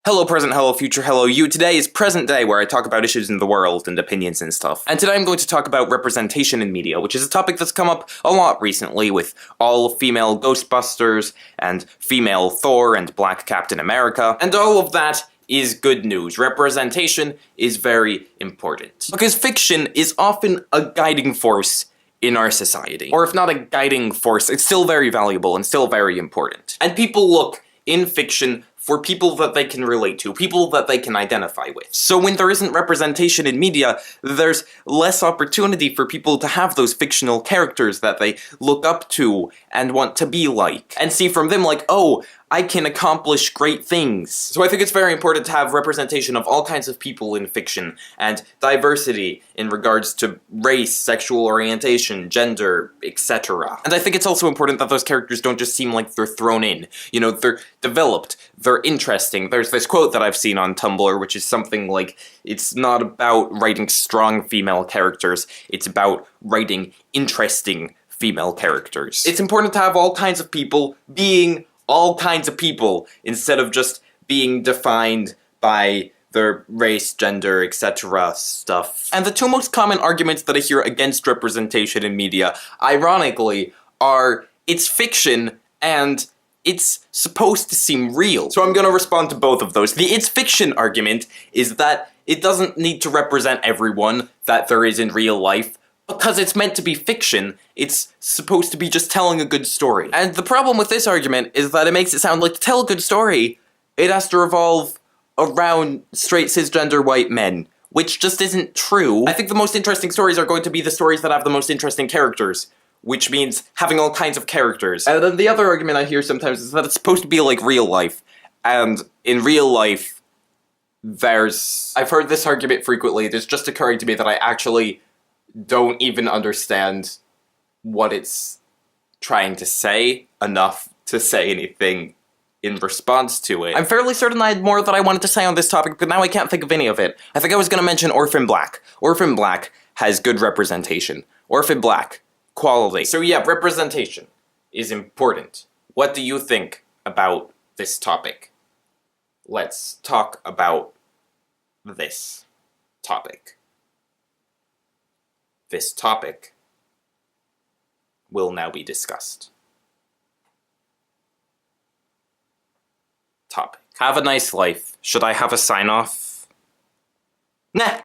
Hello present, hello future, hello you. Today is present day, where I talk about issues in the world and opinions and stuff. And today I'm going to talk about representation in media, which is a topic that's come up a lot recently with all-female Ghostbusters, and female Thor, and Black Captain America, and all of that is good news. Representation is very important. Because fiction is often a guiding force in our society. Or if not a guiding force, it's still very valuable and still very important. And people look in fiction for people that they can relate to, people that they can identify with. So when there isn't representation in media, there's less opportunity for people to have those fictional characters that they look up to and want to be like, and see from them like, oh, I can accomplish great things. So I think it's very important to have representation of all kinds of people in fiction, and diversity in regards to race, sexual orientation, gender, etc. And I think it's also important that those characters don't just seem like they're thrown in. You know, they're developed, they're interesting. There's this quote that I've seen on Tumblr, which is something like, it's not about writing strong female characters, it's about writing interesting female characters. It's important to have all kinds of people being all kinds of people, instead of just being defined by their race, gender, etc. stuff. And the two most common arguments that I hear against representation in media, ironically, are it's fiction and it's supposed to seem real. So I'm gonna respond to both of those. The it's fiction argument is that it doesn't need to represent everyone that there is in real life, because it's meant to be fiction. It's supposed to be just telling a good story. And the problem with this argument is that it makes it sound like to tell a good story, it has to revolve around straight cisgender white men, which just isn't true. I think the most interesting stories are going to be the stories that have the most interesting characters, which means having all kinds of characters. And then the other argument I hear sometimes is that it's supposed to be like real life, and in real life, I've heard this argument frequently. It's just occurring to me that I actually don't even understand what it's trying to say enough to say anything in response to it. I'm fairly certain I had more that I wanted to say on this topic, but now I can't think of any of it. I think I was gonna mention Orphan Black. Orphan Black has good representation. Orphan Black, quality. So yeah, representation is important. What do you think about this topic? Let's talk about this topic. This topic will now be discussed. Topic. Have a nice life. Should I have a sign-off? Nah.